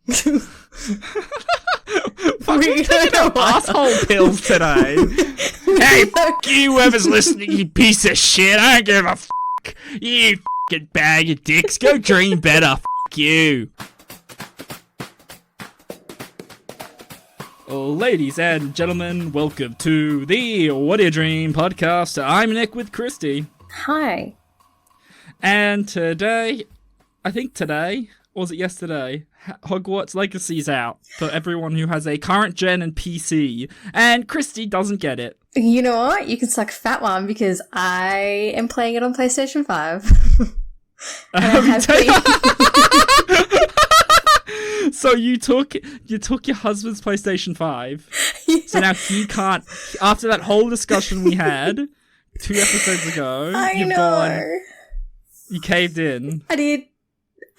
Fucking taking our arsehole pills today. Hey, fuck you, whoever's listening, you piece of shit. I don't give a fuck. You fucking bag of dicks. Go dream better. Fuck you. Ladies and gentlemen, welcome to the What Do You Dream podcast. I'm Nick with Christy. Hi. And today, or was it yesterday? Hogwarts Legacy's out for everyone who has a current gen and PC, and Christy doesn't get it. You know what? You can suck a fat one because I am playing it on PlayStation 5. And I have been. So you took your husband's PlayStation 5. Yeah. So now he can't. After that whole discussion we had 2 episodes ago, you caved in. I did.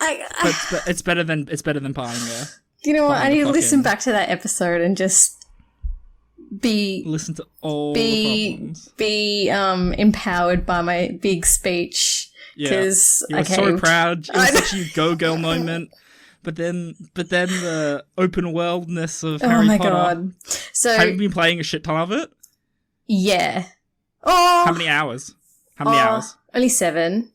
But it's better than buying there. You know what? I need to listen back to that episode and just listen to all the problems. Be empowered by my big speech. Because you were so proud. It was such a go-girl moment. But then the open worldness of Harry Potter. Oh my god! So have you been playing a shit ton of it? Yeah. Oh. How many hours? Only 7.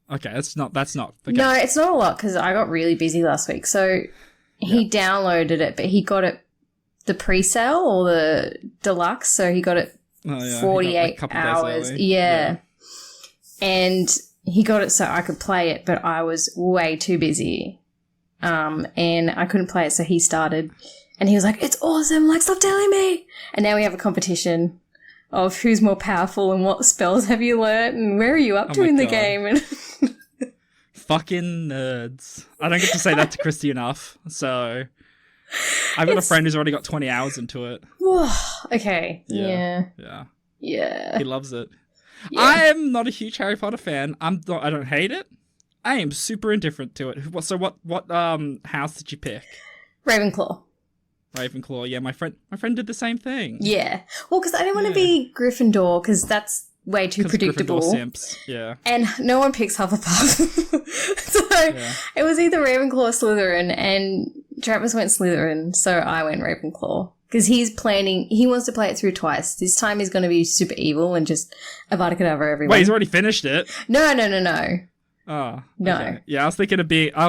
Okay, that's not. Okay. No, it's not a lot because I got really busy last week. So he downloaded it, but he got it the pre-sale or the deluxe. So he got it 48 hours. Yeah. And he got it so I could play it, but I was way too busy. And I couldn't play it, so he started. And he was like, "It's awesome! Like, stop telling me!" And now we have a competition of who's more powerful and what spells have you learnt and where are you up to in the game. And fucking nerds. I don't get to say that to Christy enough. So I've got a friend who's already got 20 hours into it. Okay. Yeah. He loves it. Yeah. I am not a huge Harry Potter fan. I don't hate it. I am super indifferent to it. So what house did you pick? Ravenclaw. Yeah, my friend did the same thing. Yeah. Well, because I didn't want to be Gryffindor because that's way too predictable. Gryffindor simps. Yeah. And no one picks Hufflepuff. So it was either Ravenclaw or Slytherin, and Travis went Slytherin, so I went Ravenclaw. Because he wants to play it through twice. This time he's going to be super evil and just Avada Kedavra everyone. Wait, he's already finished it? No. Oh, no. Okay. Yeah, I was thinking I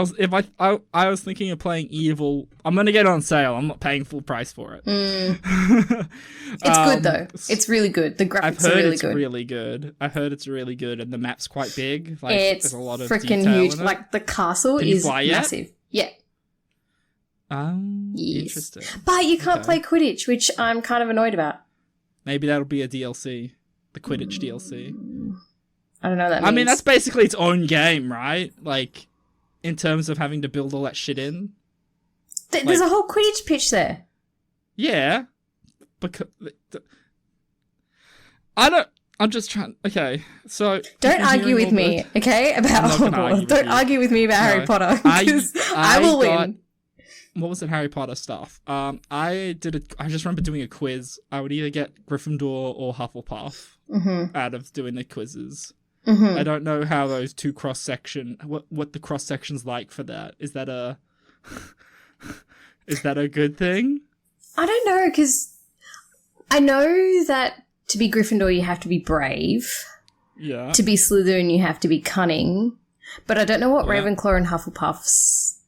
was thinking of playing evil. I'm gonna get it on sale. I'm not paying full price for it. It's good though. It's really good. The graphics are really good. Really good. I heard it's really good, and the map's quite big. Like, it's there's a lot of freaking detail huge. in it. Like the castle is massive. Yeah. Yes. Interesting. But you can't play Quidditch, which I'm kind of annoyed about. Maybe that'll be a DLC, the Quidditch DLC. I don't know what that means. I mean, that's basically its own game, right? Like, in terms of having to build all that shit in. There's a whole Quidditch pitch there. Yeah. Because... I'm just trying... Okay, so... Don't argue with me, okay? Don't argue with me about Harry Potter, because I will win. What was it, Harry Potter stuff? I just remember doing a quiz. I would either get Gryffindor or Hufflepuff out of doing the quizzes. I don't know how those two cross-section... What the cross-section's like for that. Is that a good thing? I don't know, because I know that to be Gryffindor you have to be brave. Yeah. To be Slytherin you have to be cunning. But I don't know what Ravenclaw and Hufflepuff's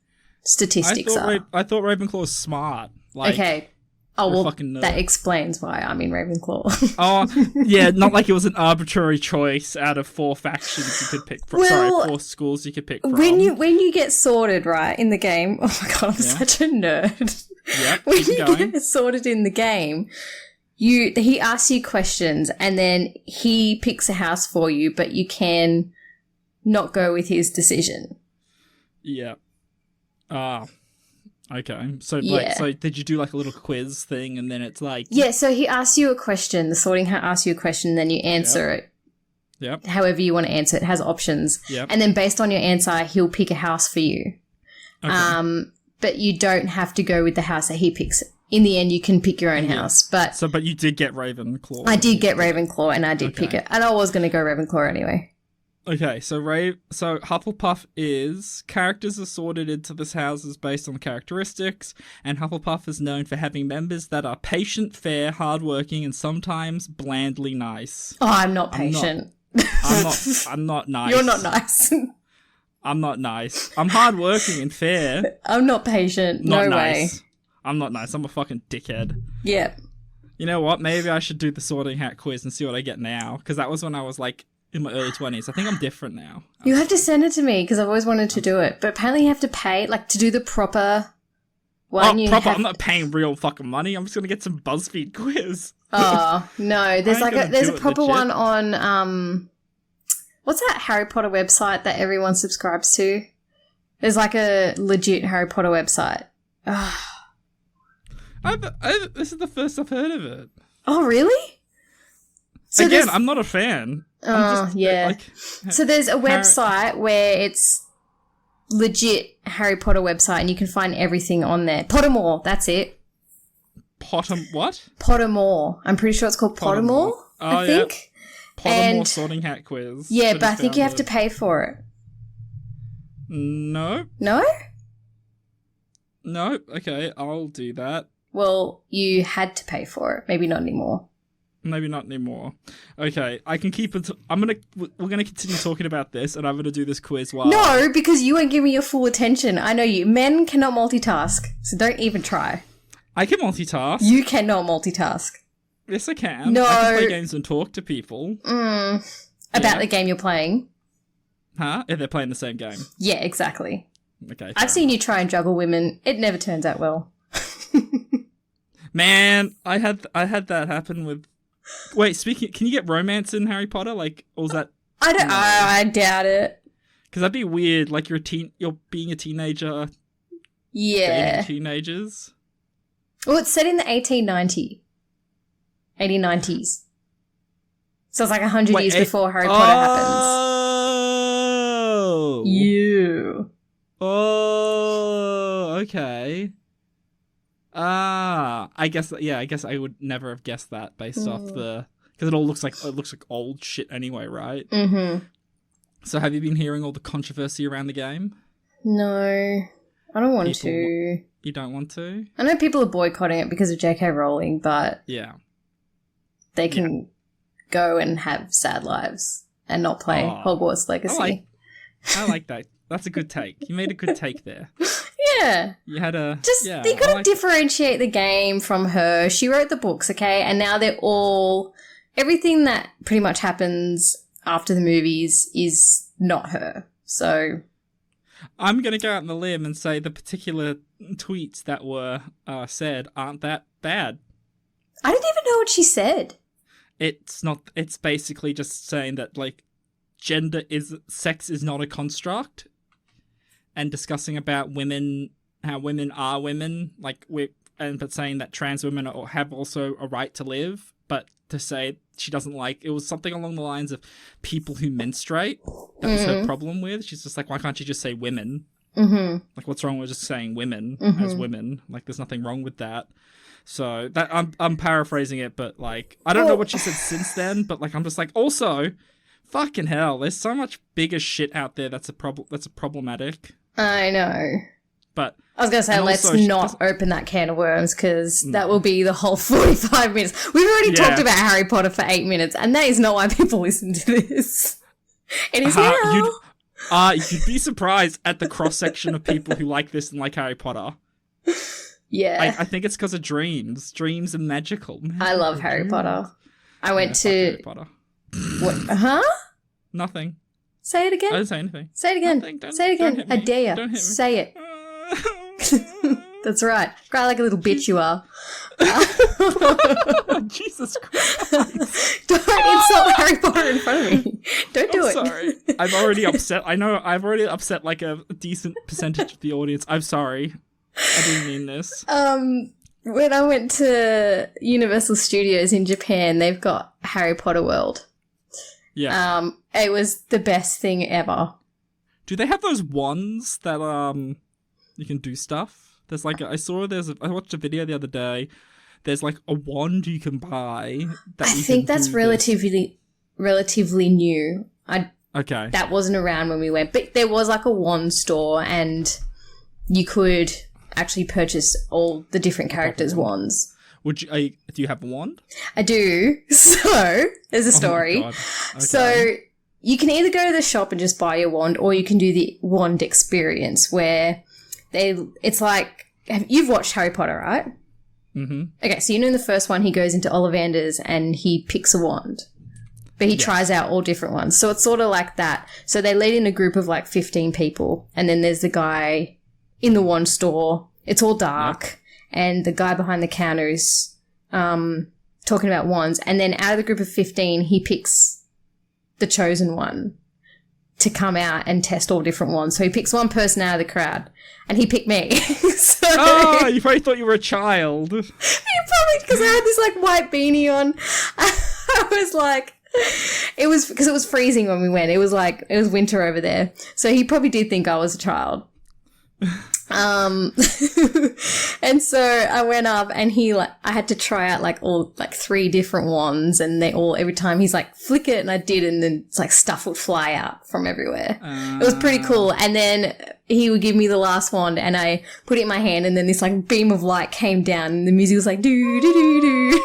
statistics are. I thought Ravenclaw was smart. Like, okay. Oh, well, that explains why I'm in Ravenclaw. Oh, yeah, not like it was an arbitrary choice out of 4 factions you could pick from. Well, 4 schools you could pick from. When you get sorted, right, in the game, oh my god, I'm such a nerd. Yep, when you get sorted in the game, he asks you questions and then he picks a house for you, but you can not go with his decision. Yeah. Okay. So, so did you do like a little quiz thing and then it's like... Yeah, so he asks you a question. The sorting hat asks you a question, then you answer it. Yep. However you want to answer it. It has options. Yep. And then based on your answer, he'll pick a house for you. Okay. But you don't have to go with the house that he picks. In the end, you can pick your own house. But you did get Ravenclaw. I did get Ravenclaw and I did pick it. And I was going to go Ravenclaw anyway. Okay, so Hufflepuff is characters are sorted into this houses based on characteristics, and Hufflepuff is known for having members that are patient, fair, hardworking, and sometimes blandly nice. Oh, I'm not patient. I'm not nice. You're not nice. I'm not nice. I'm hardworking and fair. I'm not patient. No way. I'm not nice. I'm a fucking dickhead. Yeah. You know what? Maybe I should do the Sorting Hat quiz and see what I get now, because that was when I was like in my early 20s. I think I'm different now. You have to send it to me because I've always wanted to do it. But apparently you have to pay, like, to do the proper one. I'm not paying real fucking money. I'm just going to get some BuzzFeed quiz. Oh, no. There's a proper one on, what's that Harry Potter website that everyone subscribes to? There's like a legit Harry Potter website. This is the first I've heard of it. Oh, really? So again, I'm not a fan. Yeah. So there's a website where it's legit Harry Potter website and you can find everything on there. Pottermore, that's it. What? Pottermore. I'm pretty sure it's called Pottermore, I think. Pottermore Sorting Hat quiz. Yeah, but I think you have to pay for it. No. No? No? Okay, I'll do that. Well, you had to pay for it. Maybe not anymore. Maybe not anymore. Okay, I can keep it. We're gonna continue talking about this, and I'm gonna do this quiz while. No, because you won't give me your full attention. I know you. Men cannot multitask, so don't even try. I can multitask. You cannot multitask. Yes, I can. No. I can play games and talk to people. About the game you're playing. Huh? If they're playing the same game. Yeah, exactly. Okay. I've seen you try and juggle women. It never turns out well. Man, I had that happen with. Wait, can you get romance in Harry Potter? Like, or was that? I don't. I doubt it. Because that'd be weird. Like you're being a teenager. Yeah. Dating teenagers. Well, it's set in the 1890s. So it's like 100 years before Harry Potter happens. Oh. You. Oh. Okay. I guess I would never have guessed that based off because it looks like old shit anyway, right? Mm-hmm. So have you been hearing all the controversy around the game? No, I don't want to. You don't want to? I know people are boycotting it because of J.K. Rowling, but they can go and have sad lives and not play Hogwarts Legacy. I like that. That's a good take. You made a good take there. Yeah. You had a... They gotta differentiate the game from her. She wrote the books, okay? And now they're all... Everything that pretty much happens after the movies is not her. So... I'm going to go out on the limb and say the particular tweets that were said aren't that bad. I don't even know what she said. It's not... It's basically just saying that, like, sex is not a construct. And discussing about women, how women are women, but saying that trans women have also a right to live, but to say she doesn't like, it was something along the lines of people who menstruate. That was her problem with. She's just like, why can't you just say women? Mm-hmm. Like, what's wrong with just saying women as women? Like, there's nothing wrong with that. So that I'm paraphrasing it, but like, I don't know what she said since then, but like, I'm just like, also, fucking hell, there's so much bigger shit out there that's problematic. I know. But I was going to say, let's not open that can of worms because that will be the whole 45 minutes. We've already talked about Harry Potter for 8 minutes, and that is not why people listen to this. It is now. You'd be surprised at the cross-section of people who like this and like Harry Potter. Yeah. I think it's because of dreams. Dreams are magical. I love Harry Potter. I went to... Harry Potter. What? Huh? Nothing. Say it again. I didn't say anything. Say it again. Say it again. I dare you. Say it. That's right. Cry like a little bitch you are. Jesus Christ. Don't insult Harry Potter in front of me. Don't do it. Sorry. I'm already upset. I know I've already upset like a decent percentage of the audience. I'm sorry. I didn't mean this. When I went to Universal Studios in Japan, they've got Harry Potter World. Yeah. It was the best thing ever. Do they have those wands that you can do stuff? There's like I watched a video the other day. There's like a wand you can buy. I think that's relatively new. I Okay. That wasn't around when we went. But there was like a wand store and you could actually purchase all the different characters' wands. Do you have a wand? I do. So, there's a story. Oh my God. Okay. So, you can either go to the shop and just buy your wand, or you can do the wand experience where it's like, you've watched Harry Potter, right? Mm-hmm. Okay, so in the first one, he goes into Ollivander's and he picks a wand. But he tries out all different ones. So it's sort of like that. So they lead in a group of like 15 people. And then there's the guy in the wand store. It's all dark. Yep. And the guy behind the counter is talking about wands. And then out of the group of 15, he picks the chosen one to come out and test all different wands. So he picks one person out of the crowd. And he picked me. Oh, you probably thought you were a child. You probably, because I had this like white beanie on. I was like... It was because it was freezing when we went. It was winter over there. So he probably did think I was a child. And so I went up and I had to try out like 3 different wands, and every time he's like, flick it, and I did, and then it's like stuff would fly out from everywhere. It was pretty cool. And then he would give me the last wand and I put it in my hand, and then this like beam of light came down and the music was like do do do do.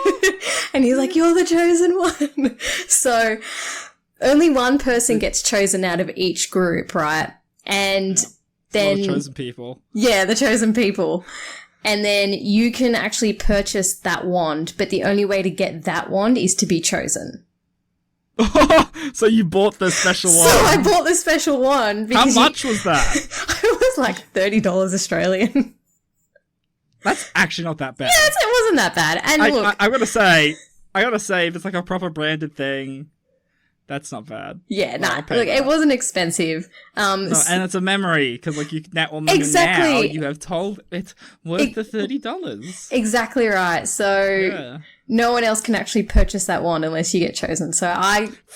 And he's like, you're the chosen one. So only one person gets chosen out of each group, right? And then the chosen people. Yeah, the chosen people. And then you can actually purchase that wand, but the only way to get that wand is to be chosen. So you bought the special one. So I bought the special one. How much was that? It was like $30 Australian. That's actually not that bad. Yeah, it wasn't that bad. And look, I gotta say, if it's like a proper branded thing, that's not bad. Yeah, look, it wasn't expensive. And it's a memory, because like you now you have told it's worth the $30. Exactly right. So no one else can actually purchase that wand unless you get chosen. So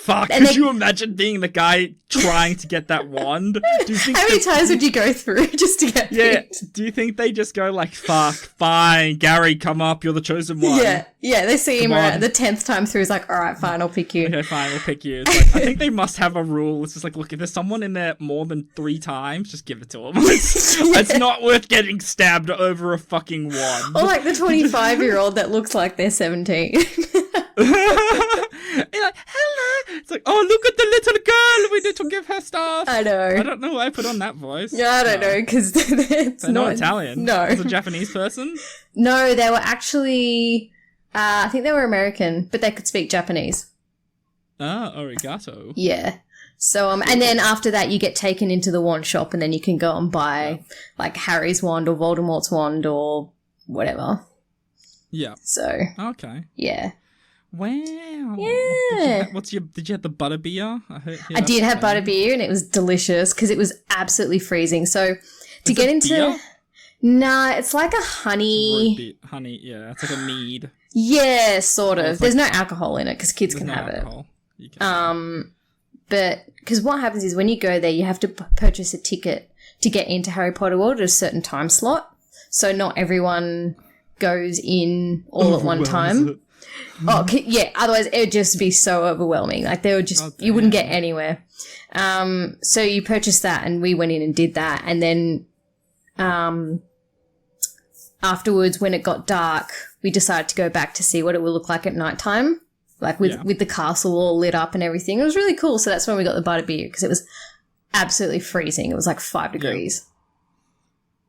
could you imagine being the guy trying to get that wand? Do you think how many times would you go through just to get picked? Do you think they just go like, fuck, fine, Gary, come up, you're the chosen one? Yeah, they see him around the 10th time through, he's like, all right, fine, I'll pick you. Okay, fine, we'll pick you. It's like, I think they must have a rule. It's just like, look, if there's someone in there more than 3 times, just give it to them. It's not worth getting stabbed over a fucking wand. Or like the 25-year-old that looks like they're 17. You're like, hello. It's like, oh, look at the little girl. We need to give her stuff. I know. I don't know why I put on that voice. Yeah, I don't know, because it's not Italian. No. It's a Japanese person? No, they were actually, I think they were American, but they could speak Japanese. Ah, arigato. Yeah. So, and then after that, you get taken into the wand shop, and then you can go and buy, like, Harry's wand or Voldemort's wand or whatever. Yeah. So. Okay. Yeah. Wow. Yeah. Did you have the butterbeer? I did have butterbeer, and it was delicious because it was absolutely freezing. So, to get into. Beer? Nah, it's like a honey. Honey, yeah. It's like a mead. Yeah, sort of. There's no alcohol in it because kids can have alcohol. it. But because what happens is when you go there, you have to purchase a ticket to get into Harry Potter World at a certain time slot. So not everyone goes in all at one time. Yeah. Otherwise, it would just be so overwhelming. Like they would just, you wouldn't get anywhere. So you purchased that, and we went in and did that, and then afterwards, when it got dark, we decided to go back to see what it would look like at nighttime. Like with the castle all lit up and everything. It was really cool. So that's when we got the butterbeer, because it was absolutely freezing. It was like 5 degrees.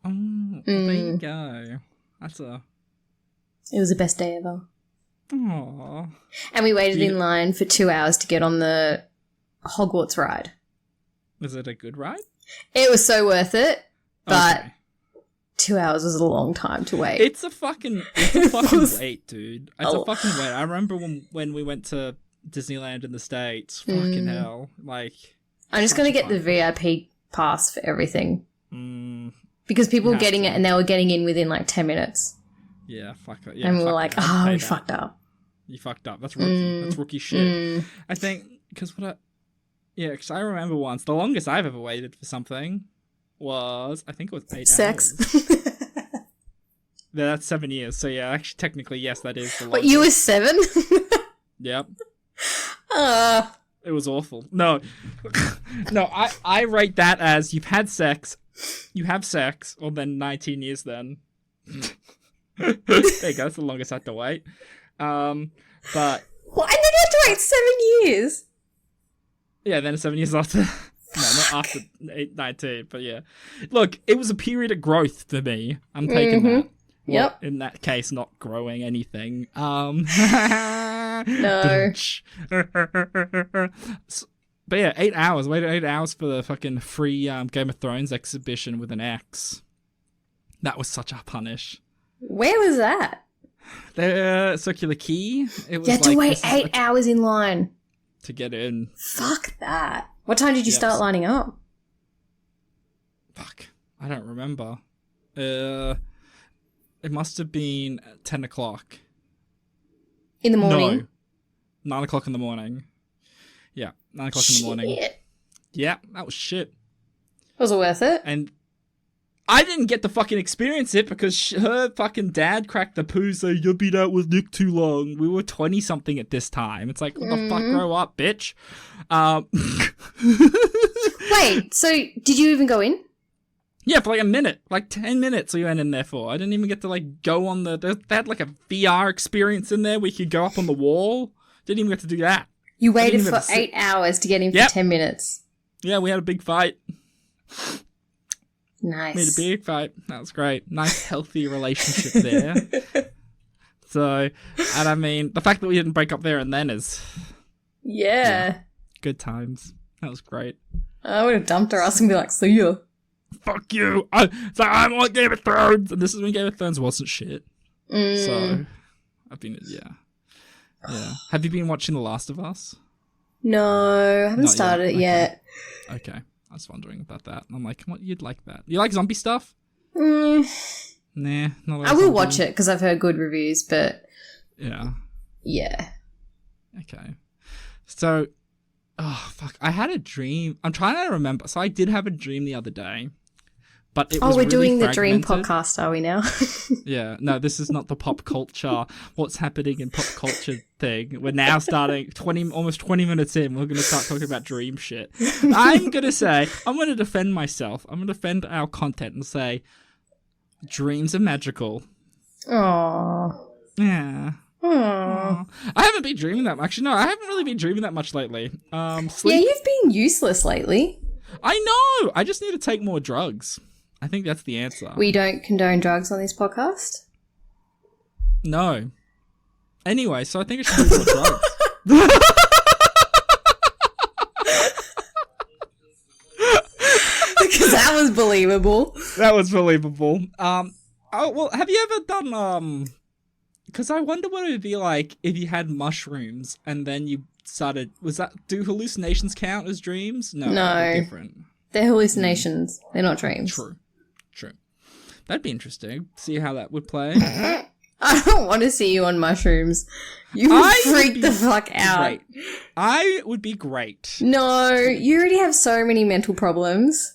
Oh, there you go. It was the best day ever. Aww. And we waited in line for 2 hours to get on the Hogwarts ride. Was it a good ride? It was so worth it, but 2 hours was a long time to wait. It's a fucking wait, dude. It's a fucking wait. I remember when we went to Disneyland in the States. Fucking hell. Like, I'm just going to get the VIP pass for everything. Because people were getting it, and they were getting in within like 10 minutes. Yeah, fuck it. Yeah, and we were like, we fucked up. You fucked up. That's rookie. That's rookie shit. I think, because because I remember once, the longest I've ever waited for something was, I think it was 8 hours. Sex. Yeah, that's 7 years. So yeah, actually, technically, yes, that is the longest. What, you were 7? Yep. It It was awful. No. No, I rate that as you have sex, or then 19 years then. There you go, that's the longest I had to wait. But... Well, and then you have to wait 7 years? Yeah, then 7 years after... No, not after 19, but yeah. Look, it was a period of growth for me. I'm taking that. Well, yep. In that case, not growing anything. No. But yeah, 8 hours. Waited 8 hours for the fucking free Game of Thrones exhibition with an X. That was such a punish. Where was that? The Circular Quay. It was you had to wait 8 hours in line. To get in. Fuck that. What time did you start lining up? Fuck. I don't remember. It must have been 10 o'clock. In the morning? No. 9 o'clock in the morning. Yeah, 9 o'clock in the morning. Yeah, that was shit. Was it worth it? And I didn't get to fucking experience it because her fucking dad cracked the poo saying, you've been out with Nick too long. We were 20-something at this time. It's like, what the fuck, grow up, bitch. Wait, so did you even go in? Yeah, for like a minute. Like 10 minutes we went in there for. I didn't even get to like go on they had like a VR experience in there where you could go up on the wall. Didn't even get to do that. You waited for 8 hours to get in for 10 minutes. Yeah, we had a big fight. Nice. Made a big fight. That was great. Nice, healthy relationship there. So, and I mean, the fact that we didn't break up there and then is... Yeah. Good times. That was great. I would have dumped her ass and be like, see ya. Fuck you. So I'm on Game of Thrones. And this is when Game of Thrones wasn't shit. So, I've been, yeah. Have you been watching The Last of Us? No, I haven't started it yet. Okay. I was wondering about that. I'm like, what? You'd like that? You like zombie stuff? Nah, not I will watch it because I've heard good reviews, but... Yeah. Okay. So, oh, fuck. I had a dream. I'm trying to remember. So I did have a dream the other day, but it was we're really doing fragmented. The dream podcast, are we now? Yeah. No, this is not the pop culture, what's happening in pop culture thing. We're now starting almost 20 minutes in. We're going to start talking about dream shit. I'm going to defend myself. I'm going to defend our content and say dreams are magical. Aww. Yeah. Aww. I haven't been dreaming that much. Actually, no, I haven't really been dreaming that much lately. Yeah, you've been useless lately. I know. I just need to take more drugs. I think that's the answer. We don't condone drugs on this podcast? No. Anyway, so I think I should do more drugs. Because that was believable. That was believable. Oh, well, have you ever done, because I wonder what it would be like if you had mushrooms and then you started, do hallucinations count as dreams? No. They're different. They're hallucinations. They're not dreams. True. That'd be interesting. See how that would play. I don't want to see you on mushrooms. You would freak the fuck out. Great. I would be great. No, you already have so many mental problems.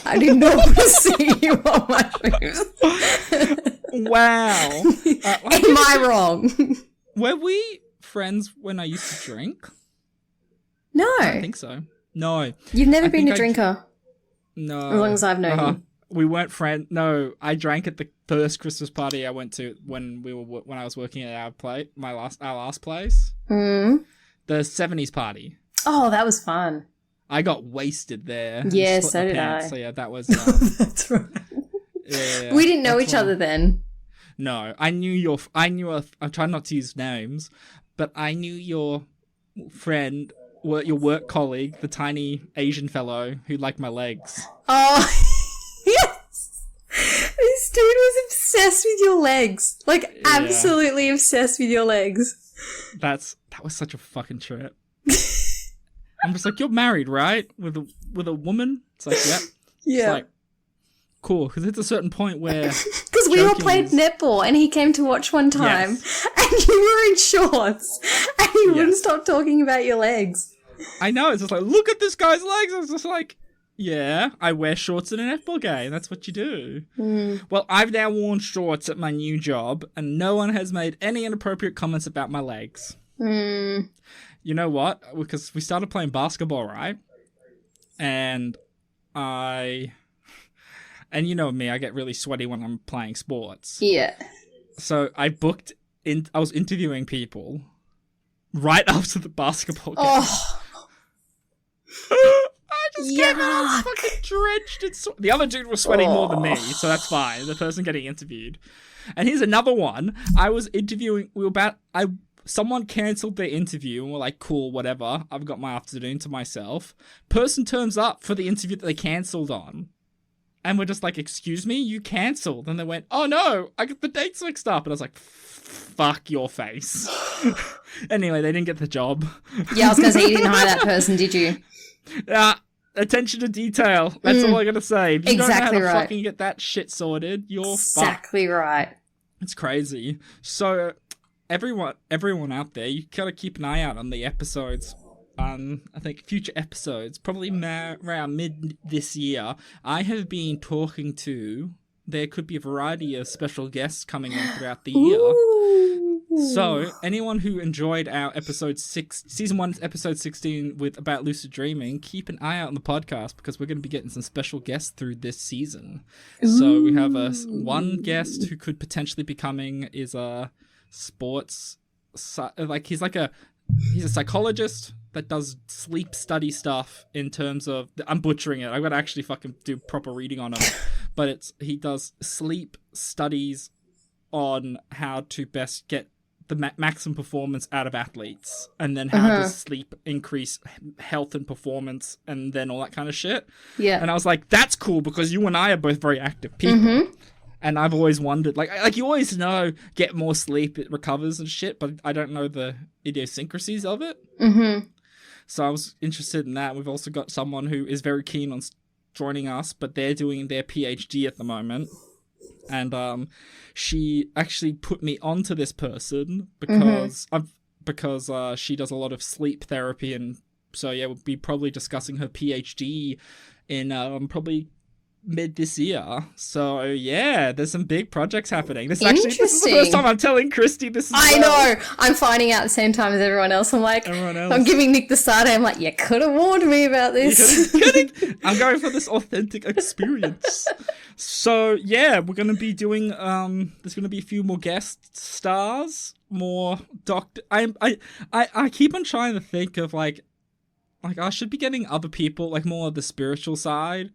I do not want to see you on mushrooms. Wow. Am I wrong? Were we friends when I used to drink? No. I think so. No. You've never been a drinker? No. As long as I've known you. We weren't friends. No, I drank at the first Christmas party I went to when I was working at our last place. Mm. The 70s party. Oh, that was fun. I got wasted there. Yeah, so did I. So yeah, that was... That's right. Yeah, we didn't know each other then. No, I'm trying not to use names, but I knew your friend, your work colleague, the tiny Asian fellow who liked my legs. Oh, yes. This dude was obsessed with your legs. Like, absolutely obsessed with your legs. That was such a fucking trip. I'm just like, you're married, right? With a woman? It's like, yep. Yeah. It's like, cool, because it's a certain point where... Because we all played netball and he came to watch one time and you were in shorts and he wouldn't stop talking about your legs. I know, it's just like, look at this guy's legs. I was just like, yeah, I wear shorts in a netball game. That's what you do. Mm. Well, I've now worn shorts at my new job and no one has made any inappropriate comments about my legs. Mm. you know what? Because we started playing basketball, right? And you know me, I get really sweaty when I'm playing sports. Yeah. So I was interviewing people right after the basketball game. Oh. I just came out fucking drenched in sweat. The other dude was sweating more than me, so that's fine. The person getting interviewed. And here's another one. I was interviewing, someone cancelled their interview and we're like, cool, whatever. I've got my afternoon to myself. Person turns up for the interview that they cancelled on. And we're just like, excuse me, you cancelled. And they went, oh no, I got the dates mixed up. And I was like, fuck your face. Anyway, they didn't get the job. Yeah, I was going to say, you didn't hire that person, did you? Attention to detail. That's all I gotta say. If you exactly don't know how to right. fucking get that shit sorted, you're exactly fucked. Right. It's crazy. So everyone out there, you gotta keep an eye out on the episodes. I think future episodes, probably around mid this year. I have been talking to. There could be a variety of special guests coming in throughout the year. Ooh. So, anyone who enjoyed our season 1, episode 16 with About Lucid Dreaming, keep an eye out on the podcast because we're going to be getting some special guests through this season. Ooh. So, we have one guest who could potentially be coming is a sports, he's a psychologist that does sleep study stuff in terms of, I'm butchering it. I've got to actually fucking do proper reading on him. But he does sleep studies on how to best get the maximum performance out of athletes, and then how does sleep increase health and performance, and then all that kind of shit. Yeah. And I was like, that's cool because you and I are both very active people. And I've always wondered, like you always know, get more sleep, it recovers and shit, but I don't know the idiosyncrasies of it. So I was interested in that. We've also got someone who is very keen on joining us, but they're doing their PhD at the moment. And she actually put me onto this person because she does a lot of sleep therapy, and so yeah, we'll be probably discussing her PhD in probably mid this year. So yeah, there's some big projects happening. This is the first time I'm telling Christy this. I know. I'm finding out at the same time as everyone else. I'm giving Nick the start. I'm like, you could have warned me about this. I'm going for this authentic experience. So yeah, we're going to be doing. There's going to be a few more guest stars, more doctor. I keep on trying to think of like I should be getting other people, like more of the spiritual side,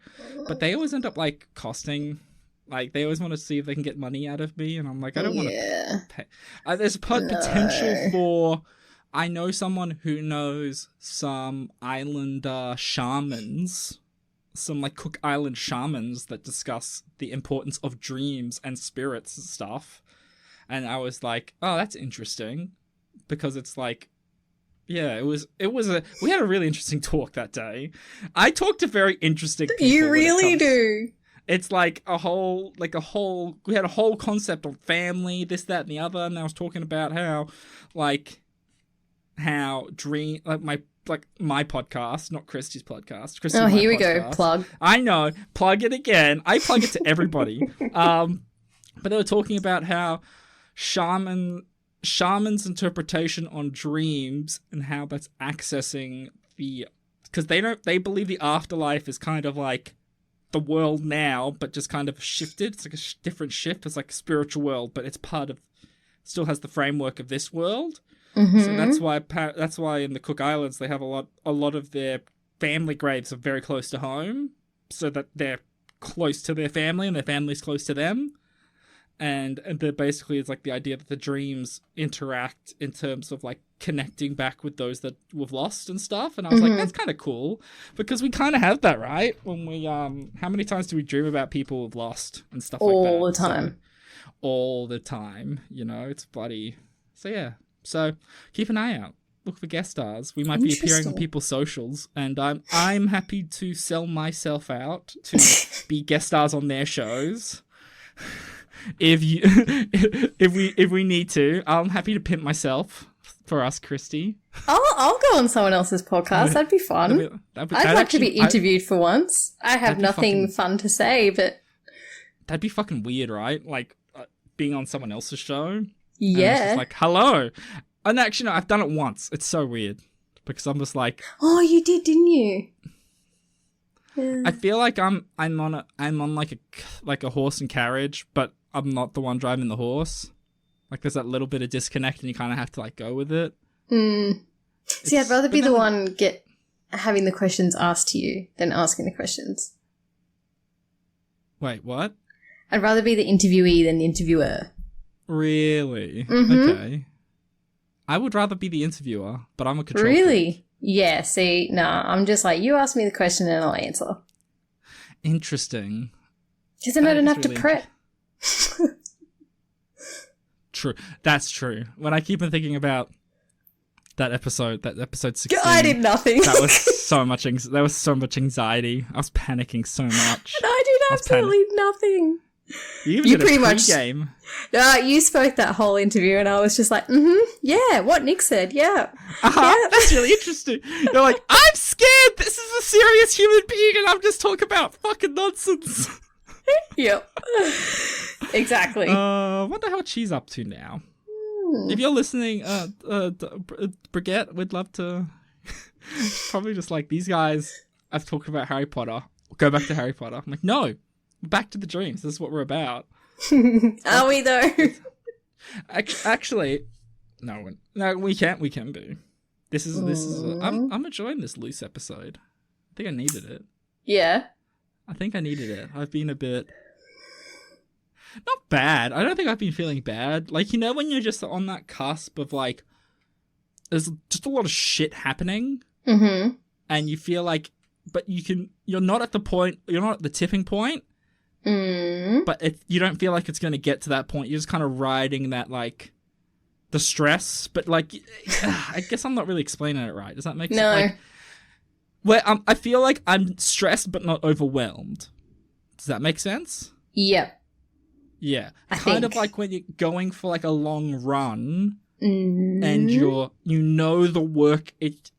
but they always end up like costing. Like they always want to see if they can get money out of me, and I'm like, I don't want to pay. There's potential for. I know someone who knows some island shamans, some like Cook Island shamans that discuss the importance of dreams and spirits and stuff, and I was like, oh, that's interesting, because it's like. Yeah, we had a really interesting talk that day. I talked to very interesting people. You really do. It's like we had a whole concept on family, this, that, and the other, and I was talking about how my podcast, not Christy's podcast. Here we go, plug. I know, plug it again. I plug it to everybody. But they were talking about how shaman's interpretation on dreams and how that's accessing because they believe the afterlife is kind of like the world now, but just kind of shifted. It's like a different shift. It's like a spiritual world, but it's still has the framework of this world. So that's why in the Cook Islands they have a lot of their family graves are very close to home, so that they're close to their family and their family's close to them. And basically it's like the idea that the dreams interact in terms of like connecting back with those that we've lost and stuff. And I was like, that's kind of cool, because we kind of have that, right? When we, how many times do we dream about people we've lost and stuff like that? All the time. So, all the time, it's bloody. So yeah. So keep an eye out. Look for guest stars. We might be appearing on people's socials, and I'm happy to sell myself out to be guest stars on their shows. If we need to, I'm happy to pimp myself for us, Christy. I'll go on someone else's podcast. That'd be fun. I'd like to be interviewed for once. I have nothing fun to say, but that'd be fucking weird, right? Like being on someone else's show. Yeah. And it's just like, hello. And actually, no, I've done it once. It's so weird. because I'm just like, oh, you did, didn't you? Yeah. I feel like I'm on like a horse and carriage, but I'm not the one driving the horse. Like there's that little bit of disconnect, and you kind of have to like go with it. See, I'd rather be the one having the questions asked to you than asking the questions. Wait, what? I'd rather be the interviewee than the interviewer. Really? Okay. I would rather be the interviewer, but I'm a control Really? freak. Yeah, see, nah, I'm just like, you ask me the question and I'll answer. Interesting. Because I don't have to prep. True. That's true. When I keep on thinking about that episode 16. I did nothing. That was so much anxiety. I was panicking so much. And I did absolutely nothing. You did pretty much game. You spoke that whole interview, and I was just like, yeah, what Nick said, yeah. Yeah. That's really interesting. You're like, I'm scared. This is a serious human being, and I'm just talking about fucking nonsense. Yep. Exactly. Wonder how she's up to now. If you're listening, Brigitte, we'd love to. Probably just like these guys. I've talked about Harry Potter. Go back to Harry Potter. I'm like, no. Back to the dreams. This is what we're about. Are we though? Actually, no, we can't be. This is. I'm enjoying this loose episode. I think I needed it. Yeah. I think I needed it. I've been a bit. Not bad. I don't think I've been feeling bad. Like, you know, when you're just on that cusp of like, there's just a lot of shit happening, and you feel like, but you're not at the tipping point. But you don't feel like it's going to get to that point. You're just kind of riding that, like, the stress. But, like, I guess I'm not really explaining it right. Does that make sense? No. Like, where I feel like I'm stressed but not overwhelmed. Does that make sense? Yep. Yeah. Kind of like when you're going for, like, a long run and you know the work,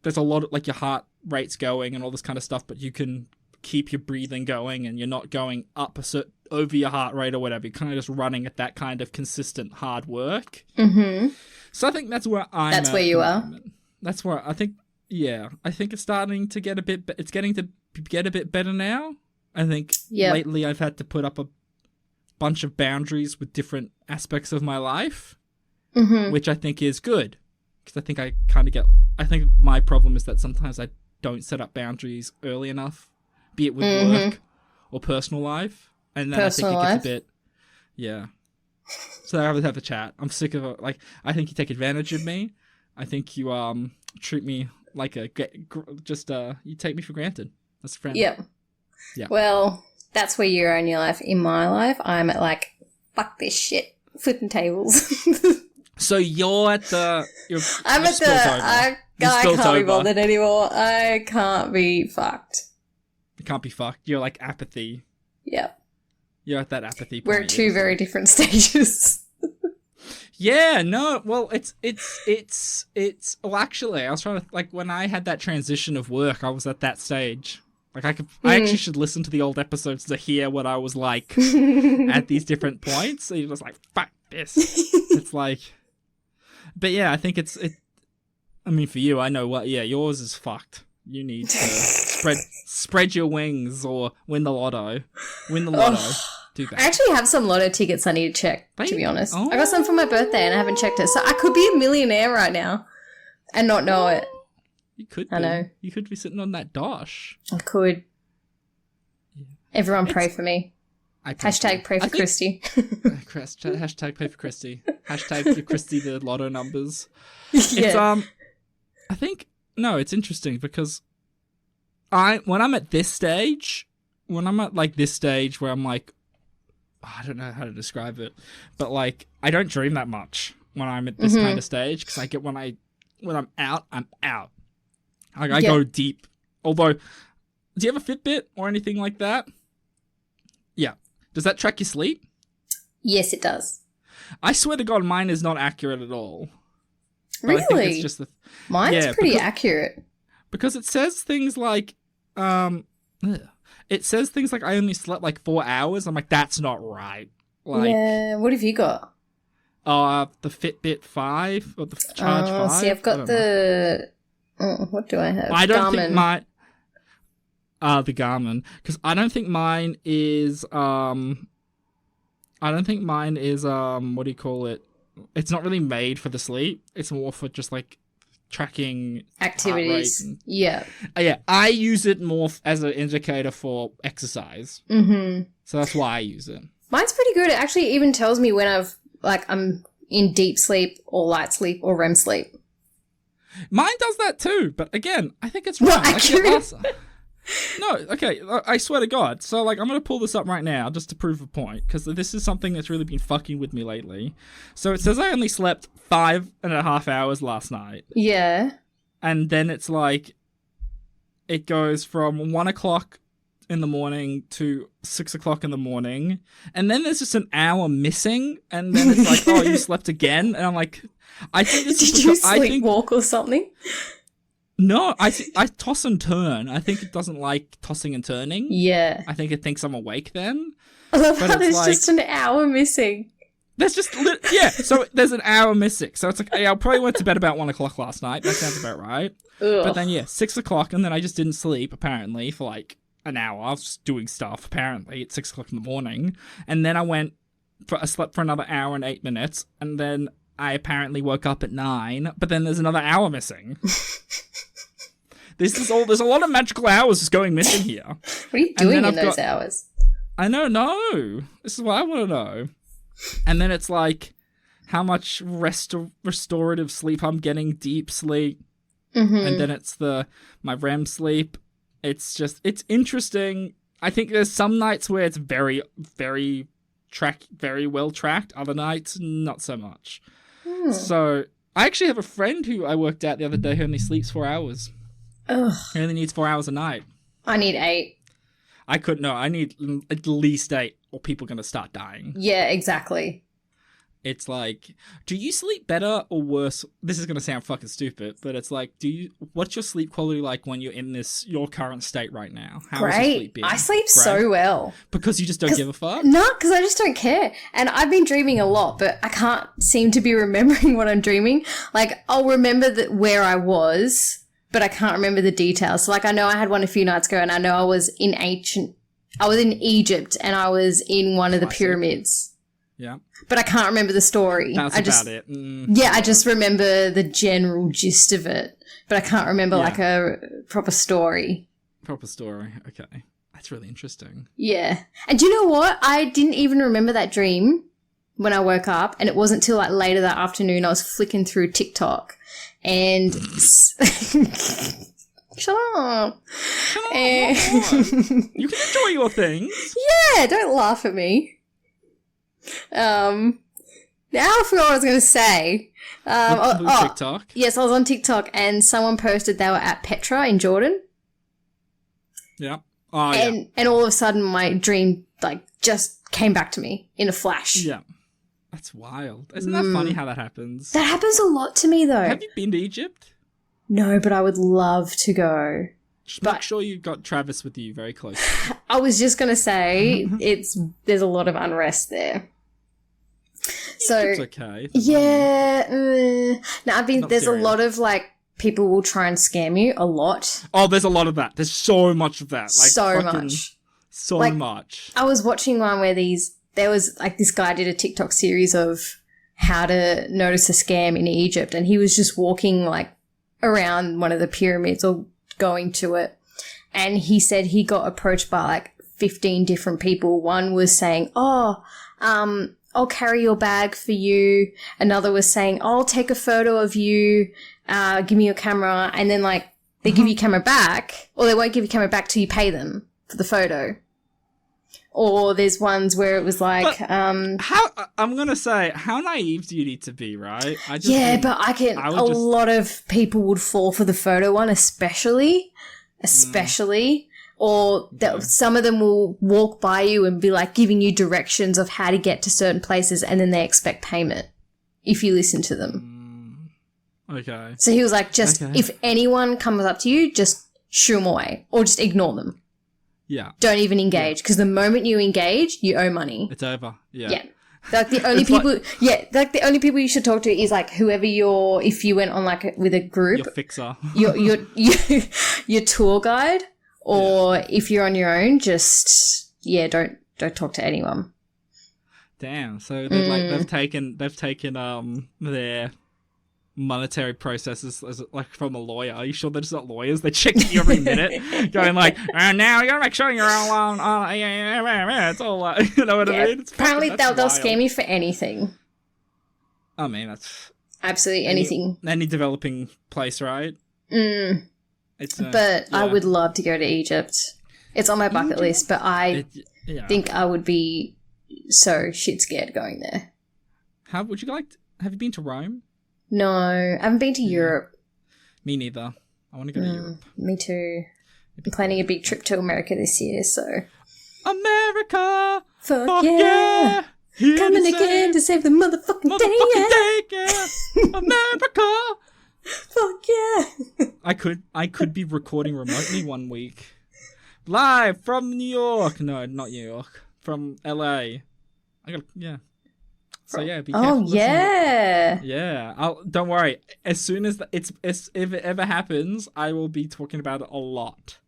there's a lot of, like, your heart rate's going and all this kind of stuff, but you can keep your breathing going and you're not going up over your heart rate or whatever. You're kind of just running at that kind of consistent hard work. So I think that's where That's where you are. That's where I think, yeah, I think it's starting to get it's getting to get a bit better now. I think lately I've had to put up a bunch of boundaries with different aspects of my life, which I think is good. Because I think I think my problem is that sometimes I don't set up boundaries early enough, be it with work or personal life. And then I think it gets a bit, yeah. So I have a chat. I'm sick of it. Like, I think you take advantage of me. I think you treat me like you take me for granted. That's a friend. Yep. Yeah. Well, that's where you're in your life. In my life, I'm at like, fuck this shit, flipping tables. So you're at the. I can't be bothered anymore. I can't be fucked. You can't be fucked. You're like apathy. Yep. You're at that apathy point. We're at two very different stages. Yeah, no, well, well, actually, I was trying to, like, when I had that transition of work, I was at that stage. Like, I actually should listen to the old episodes to hear what I was like at these different points. So you're just like, fuck this. It's like, but yeah, I think I mean, for you, I know what, yeah, yours is fucked. You need to spread your wings or win the lotto. Win the lotto. Do that. I actually have some lotto tickets I need to check, to be honest. I got some for my birthday and I haven't checked it. So I could be a millionaire right now and not know it. You could be. I know. You could be sitting on that dosh. I could. Yeah. Everyone pray for me. Hashtag pray for Christy. Hashtag pray for Christy. Hashtag give Christy the lotto numbers. Yeah. It's, I think, no, it's interesting because when I'm at this stage where I'm like, I don't know how to describe it, but like, I don't dream that much when I'm at this kind of stage because I get when I'm out, I'm out. I go deep. Although, do you have a Fitbit or anything like that? Yeah. Does that track your sleep? Yes, it does. I swear to God, mine is not accurate at all. Really? I think it's just mine's pretty accurate. Because it says things like, it says things like I only slept like 4 hours. I'm like, that's not right. Like, yeah. What have you got? The Fitbit 5 or the Charge 5. See, I've got the What do I have? I don't Garmin. think the Garmin, because I don't think mine is what do you call it? It's not really made for the sleep. It's more for just like tracking activities. Yeah. I use it more as an indicator for exercise. Mm-hmm. So that's why I use it. Mine's pretty good. It actually even tells me when I'm in deep sleep or light sleep or REM sleep. Mine does that too, but again, I think it's wrong. Not accurate. No, okay, I swear to God. So, like, I'm going to pull this up right now just to prove a point, because this is something that's really been fucking with me lately. So it says I only slept 5.5 hours last night. Yeah. And then it's like, it goes from 1 o'clock in the morning to 6 o'clock in the morning. And then there's just an hour missing, and then it's like, oh, you slept again? And I'm like, I think this Did you sleepwalk or something? No, I toss and turn. I think it doesn't like tossing and turning. Yeah. I think it thinks I'm awake then. I love how there's just an hour missing. There's just, so there's an hour missing. So it's like, I probably went to bed about 1 o'clock last night. That sounds about right. Ugh. But then, 6 o'clock, and then I just didn't sleep, apparently, for like an hour. I was just doing stuff, apparently, at 6 o'clock in the morning. And then I slept for another hour and 8 minutes, and then I apparently woke up at 9, but then there's another hour missing. There's a lot of magical hours just going missing here. What are you doing in those hours? I don't know. This is what I want to know. And then it's like how much restorative sleep I'm getting, deep sleep. Mm-hmm. And then it's my REM sleep. It's interesting. I think there's some nights where it's very, very well tracked. Other nights, not so much. So I actually have a friend who I worked out the other day who only sleeps 4 hours. Ugh. He only needs 4 hours a night. I need 8. I need at least 8 or people are going to start dying. Yeah, exactly. It's like, do you sleep better or worse? This is going to sound fucking stupid, but it's like, what's your sleep quality like when you're in your current state right now? How is your sleep been? I sleep so well. Because you just don't give a fuck? No, because I just don't care. And I've been dreaming a lot, but I can't seem to be remembering what I'm dreaming. Like, I'll remember where I was, but I can't remember the details. So, like, I know I had one a few nights ago, and I know I was in Egypt, and I was in one of the pyramids. Yeah. But I can't remember the story. That's about it. Yeah, I just remember the general gist of it, but I can't remember like a proper story. Proper story. Okay. That's really interesting. Yeah. And do you know what? I didn't even remember that dream when I woke up, and it wasn't till like later that afternoon I was flicking through TikTok and Shut up. Come on. You can enjoy your things. Yeah, don't laugh at me. Now I forgot what I was going to say. TikTok? Yes, I was on TikTok and someone posted they were at Petra in Jordan. Yeah. And all of a sudden my dream like just came back to me in a flash. Yeah. That's wild. Isn't that funny how that happens? That happens a lot to me though. Have you been to Egypt? No, but I would love to go. Just make sure you got Travis with you very close. I was just going to say there's a lot of unrest there. So it's okay. Yeah. No, there's a lot of like people will try and scam you a lot. Oh, there's a lot of that. There's so much of that. Like So much. I was watching one where there was like this guy did a TikTok series of how to notice a scam in Egypt, and he was just walking like around one of the pyramids or going to it, and he said he got approached by like 15 different people. One was saying, I'll carry your bag for you. Another was saying, I'll take a photo of you, give me your camera. And then like they give you camera back, or they won't give you camera back till you pay them for the photo. Or there's ones where it was like, I'm going to say, how naive do you need to be, right? A lot of people would fall for the photo one, especially. Or some of them will walk by you and be like giving you directions of how to get to certain places, and then they expect payment if you listen to them. Okay. So he was like, if anyone comes up to you, just shoo them away or just ignore them. Yeah. Don't even engage, because the moment you engage, you owe money. It's over. Yeah. Like the only people, like the only people you should talk to is like whoever if you went on like with a group, your fixer, your tour guide, or if you're on your own, just don't talk to anyone. Damn. So they've taken their monetary processes as like from a lawyer. Are you sure they're just not lawyers? They're checking you every minute, going like, now you gotta make sure you're all it's all like, you know what I mean? Apparently they'll scam you for anything. I mean, that's absolutely anything. Any developing place, right? But I would love to go to Egypt. It's on my bucket list, but I think I would be so shit scared going there. How would you like? Have you been to Rome? No, I haven't been to Europe. Me neither. I want to go to Europe. Me too. I'm planning a big trip to America this year, so... America! Fuck yeah! Coming again to save the motherfucking day, yeah! America! Fuck yeah! I could be recording remotely one week. Live from New York! No, not New York. From LA. So yeah, be careful. Oh yeah, yeah. Don't worry. As soon as if it ever happens, I will be talking about it a lot.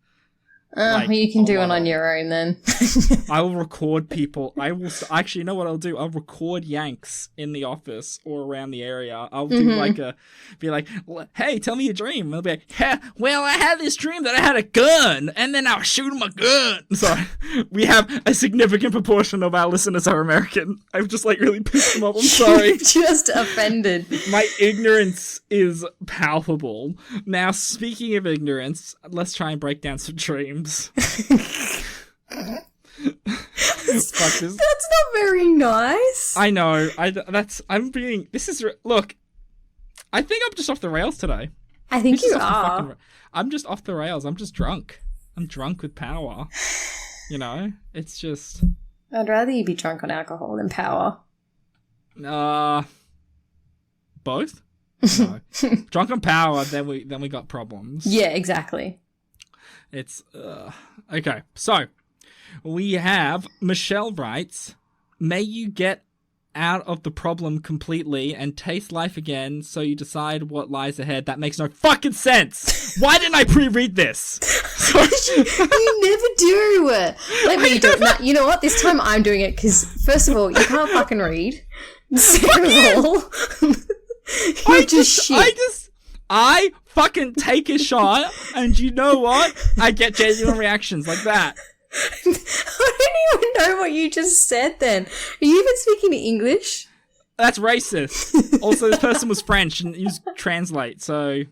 You can do it on your own then. I will record people. I will actually, you know what I'll do? I'll record Yanks in the office or around the area. I'll do be like, hey, tell me your dream. And they'll be like, yeah, well, I had this dream that I had a gun, and then I'll shoot him a gun. So we have a significant proportion of our listeners are American. I've just like really pissed them off. I'm sorry. Just offended. My ignorance is palpable. Now, speaking of ignorance, let's try and break down some dreams. Fuck this. That's not very nice. I know. Look, I think I'm just off the rails today. I think you are. I'm just off the rails. I'm just drunk. I'm drunk with power. You know? It's just... I'd rather you be drunk on alcohol than power. Both? No. Drunk on power, then we got problems. Yeah, exactly. It's okay. So we have Michelle writes, "May you get out of the problem completely and taste life again, so you decide what lies ahead." That makes no fucking sense. Why didn't I pre-read this? You never do. Let me do it. Now, you know what? This time I'm doing it because first of all, you can't fucking read. Second of all, I fucking take a shot, and you know what? I get genuine reactions like that. I don't even know what you just said then. Are you even speaking to English? That's racist. Also, this person was French and used translate, so...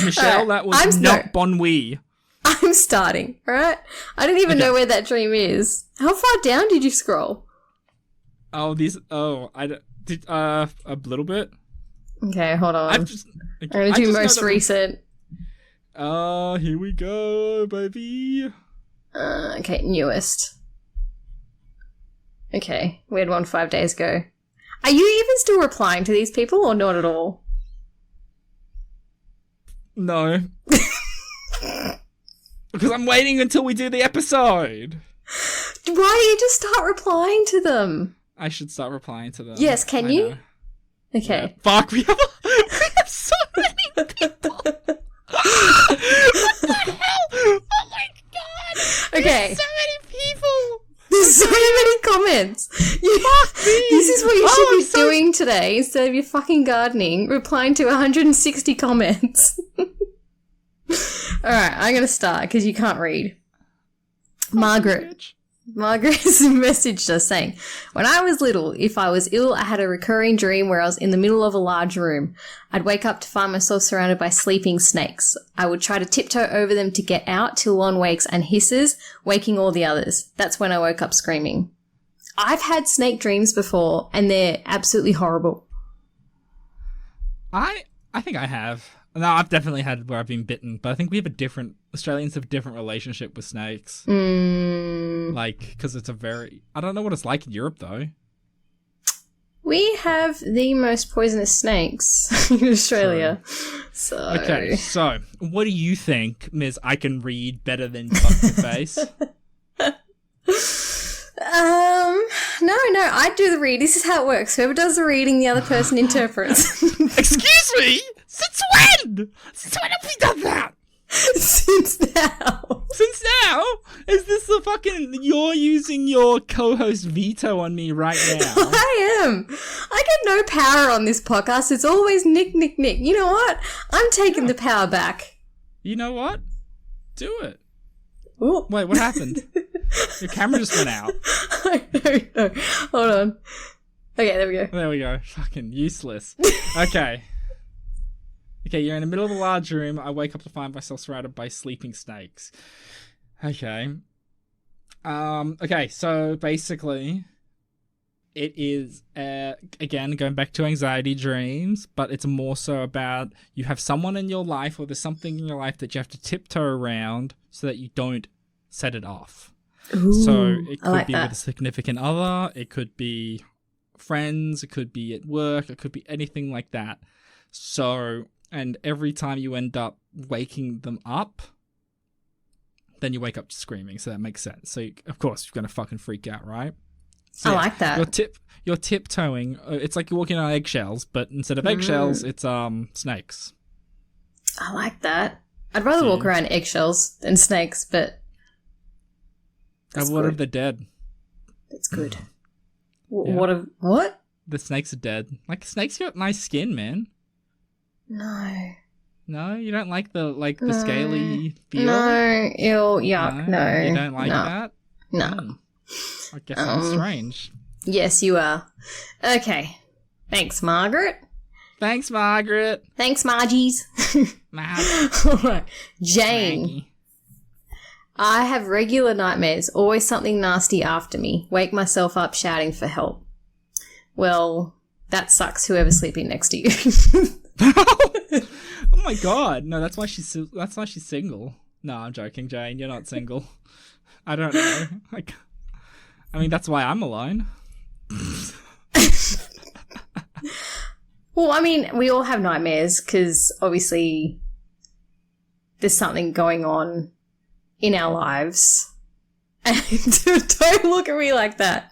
Michelle, that was not bon oui. I'm starting, alright? I don't even know where that dream is. How far down did you scroll? A little bit. Okay, hold on. I'm going to do most recent. Here we go, baby. Okay, newest. Okay, we had one 5 days ago. Are you even still replying to these people or not at all? No. Because I'm waiting until we do the episode. Why don't you just start replying to them? I should start replying to them. Yes, can you? Know. Okay. Yeah. Fuck, we have so many people. What the hell? Oh my god. Okay. There's so many people. There's so many comments. This is what you should be doing today instead of your fucking gardening, replying to 160 comments. Alright, I'm going to start because you can't read. Margaret has messaged us saying, "When I was little, if I was ill, I had a recurring dream where I was in the middle of a large room. I'd wake up to find myself surrounded by sleeping snakes. I would try to tiptoe over them to get out till one wakes and hisses, waking all the others. That's when I woke up screaming." I've had snake dreams before, and they're absolutely horrible. I think I have. No, I've definitely had where I've been bitten, but I think Australians have a different relationship with snakes. Like, because it's I don't know what it's like in Europe, though. We have the most poisonous snakes in Australia. So. Okay, so, what do you think, Ms. I can read better than fuck your face? No, I do the read. This is how it works. Whoever does the reading, the other person interprets. Excuse me? Since when? Since when have we done that? Since now. Since now? Is this the fucking... You're using your co-host veto on me right now. I am. I get no power on this podcast. It's always Nick. You know what? I'm taking the power back. You know what? Do it. Ooh. Wait, what happened? Your camera just went out. I don't know. Hold on. Okay, there we go. There we go. Fucking useless. Okay. Okay, you're in the middle of a large room. I wake up to find myself surrounded by sleeping snakes. Okay. Okay, so basically, it is, again, going back to anxiety dreams, but it's more so about you have someone in your life or there's something in your life that you have to tiptoe around so that you don't set it off. Ooh, so it could like be with a significant other, it could be friends, it could be at work, it could be anything like that. So, and every time you end up waking them up, then you wake up screaming, so that makes sense. So, of course, you're going to fucking freak out, right? So, I like that. You're tiptoeing. It's like you're walking on eggshells, but instead of eggshells, it's snakes. I like that. I'd rather walk around eggshells than snakes, but... What if they're dead? That's good. What? The snakes are dead. Like, snakes got nice skin, man. No, you don't like the scaly feel? No, ew, yuck, no. You don't like that? No. I guess I'm strange. Yes, you are. Okay. Thanks, Margaret. Thanks, Margaret. Thanks, Margies. All right. Jane. Maggie. I have regular nightmares, always something nasty after me. Wake myself up shouting for help. Well, that sucks, whoever's sleeping next to you. Oh my god. No, that's why she's single. No, I'm joking, Jane. You're not single. I don't know. I mean, that's why I'm alone. Well, I mean, we all have nightmares because obviously there's something going on in our lives. And don't look at me like that.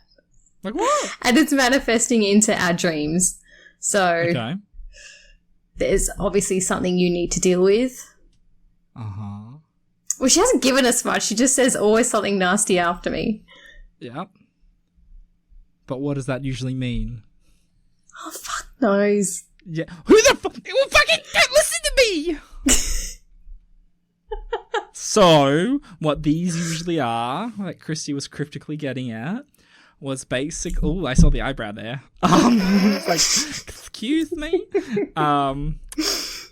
Like what? And it's manifesting into our dreams. So okay. There's obviously something you need to deal with. Uh-huh. Well, she hasn't given us much. She just says always something nasty after me. Yep. But what does that usually mean? Oh, fuck knows. Yeah. Who the fuck? Well, fucking don't listen to me! So, what these usually are, like Christy was cryptically getting at, was basic... Oh, I saw the eyebrow there. Like, excuse me?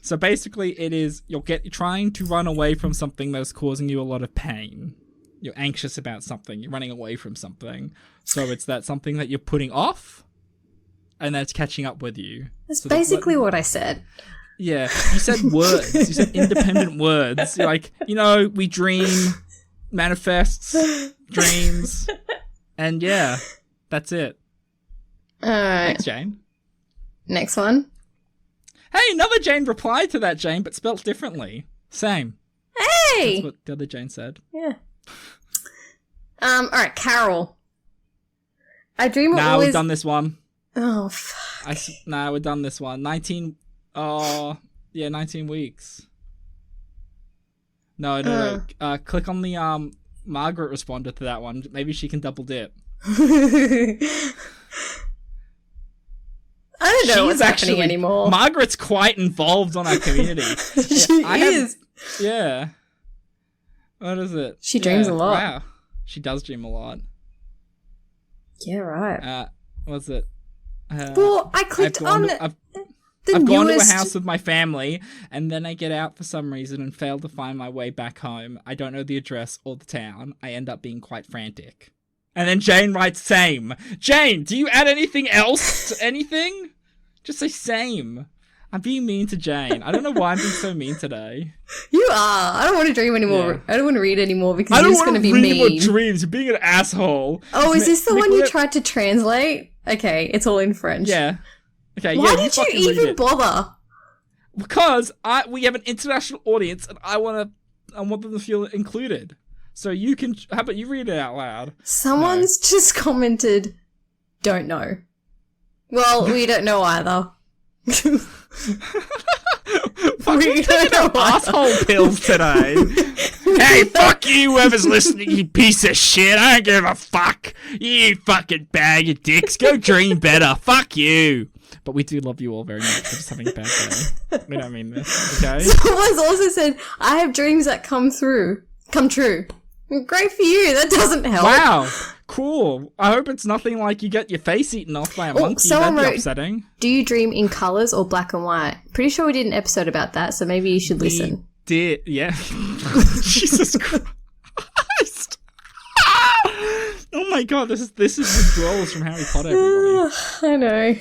So basically it is, you're trying to run away from something that's causing you a lot of pain. You're anxious about something. You're running away from something. So it's that something that you're putting off, and that's catching up with you. That's so basically what I said. Yeah, you said words. You said independent words. You're like, we dream, manifests, dreams, and yeah, that's it. All right. Thanks, Jane. Next one. Hey, another Jane replied to that Jane, but spelt differently. Same. Hey! That's what the other Jane said. Yeah. All right, Carol. I dream Nah, always... we've done this one. Oh, fuck. Nah, we've done this one. 19 weeks. No. Click on the, Margaret responded to that one. Maybe she can double dip. I don't know what's happening anymore. Margaret's quite involved on our community. She is. Yeah. What is it? She dreams a lot. Wow. She does dream a lot. Yeah, right. What's it? Well, I clicked on I've gone to a house with my family, and then I get out for some reason and fail to find my way back home. I don't know the address or the town. I end up being quite frantic. And then Jane writes same. Jane, do you add anything else to anything? Just say same. I'm being mean to Jane. I don't know why I'm being so mean today. You are. I don't want to dream anymore. Yeah. I don't want to read anymore because you're just going to be mean. I don't want to read more dreams. You're being an asshole. Oh, is this the one you tried to translate? Okay, it's all in French. Yeah. Okay. Why did you even bother? Because we have an international audience, and I want them to feel included. So you can. How about you read it out loud? Someone's just commented don't know. Well, we don't know either. We don't know asshole pills today. Hey, fuck you, whoever's listening, you piece of shit. I don't give a fuck. You fucking bag of dicks. Go dream better. Fuck you. But we do love you all very much for just having a bad day. We don't mean this, okay? Someone's also said, I have dreams that come true. Great for you. That doesn't help. Wow. Cool. I hope it's nothing like you get your face eaten off by a monkey. That'd be upsetting. Do you dream in colours or black and white? Pretty sure we did an episode about that, so maybe you should listen. Did, yeah. Jesus Christ. Oh my god, this is withdrawals from Harry Potter, everybody. I know.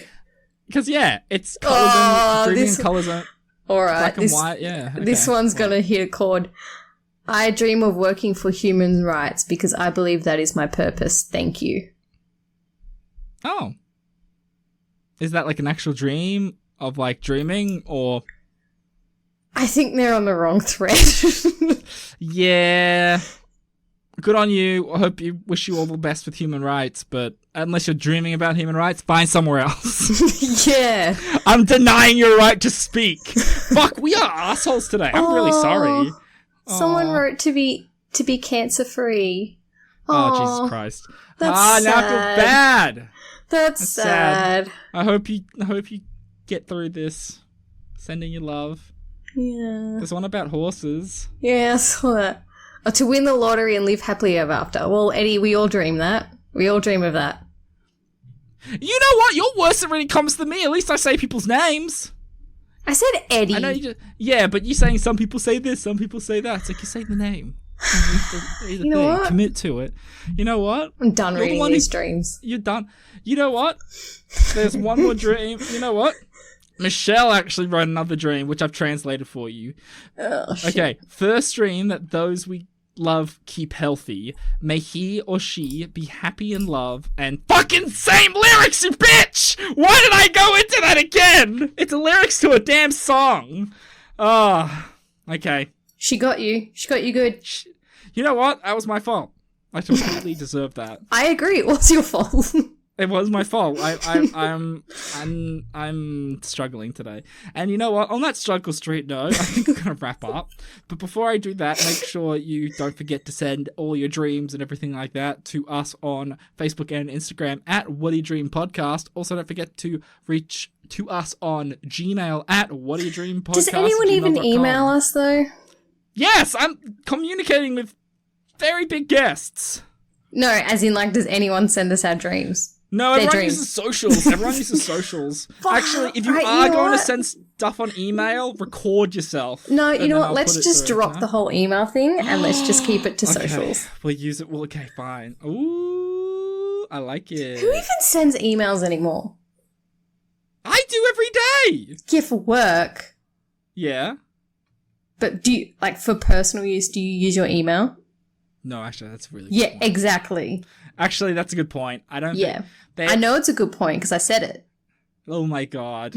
Because, yeah, it's colours dreaming in colours are black and white, yeah. Okay. This one's going to hit a chord. I dream of working for human rights because I believe that is my purpose. Thank you. Oh. Is that like an actual dream of like dreaming or? I think they're on the wrong thread. Yeah. Good on you. I wish you all the best with human rights, but unless you're dreaming about human rights, find somewhere else. Yeah. I'm denying your right to speak. Fuck, we are assholes today. I'm really sorry. Someone wrote to be cancer free. Oh, Jesus Christ! That's sad. Now I feel bad. That's sad. I hope you get through this. Sending you love. Yeah. There's one about horses. Yeah, I saw that. To win the lottery and live happily ever after. Well, Eddie, we all dream that. We all dream of that. You know what? You're worse than when it comes to me. At least I say people's names. I said Eddie. I know you just, yeah, but you're saying some people say this, some people say that. It's like you say the name. You know what? Commit to it. You know what? I'm done reading these dreams. You're done. You know what? There's one more dream. You know what? Michelle actually wrote another dream, which I've translated for you. Oh, shit. Okay, first dream that those we love keep healthy. May he or she be happy in love and fucking same lyrics, you bitch! Why did I go into that again? It's the lyrics to a damn song. Oh, okay. She got you. She got you good. You know what? That was my fault. I completely deserved that. I agree. It was your fault. It was my fault. I'm struggling today. And you know what? On that struggle street note, I think we're going to wrap up. But before I do that, make sure you don't forget to send all your dreams and everything like that to us on Facebook and Instagram at What Do You Dream Podcast. Also, don't forget to reach to us on Gmail at What Do You Dream Podcast. Does anyone even email us, though? Yes, I'm communicating with very big guests. No, as in, like, does anyone send us our dreams? No, everyone uses socials. Everyone uses socials. Actually, if you are going to send stuff on email, record yourself. No, you know what? Let's just drop the whole email thing and let's just keep it to socials. We'll use it. Well, okay, fine. Ooh, I like it. Who even sends emails anymore? I do every day. Yeah, for work. Yeah. But do you, like, for personal use, do you use your email? No, actually, that's really good point. Exactly. Actually, that's a good point. I don't think I know it's a good point because I said it. Oh my god.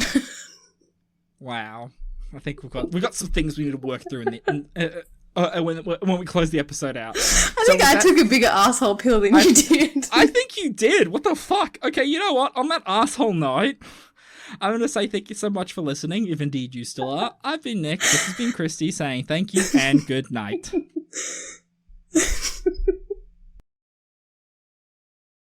Wow. I think we've got some things we need to work through when we close the episode out. I think I took a bigger asshole pill than you did. I think you did. What the fuck? Okay, you know what? On that asshole note, I'm going to say thank you so much for listening, if indeed you still are. I've been Nick. This has been Christy saying thank you and good night.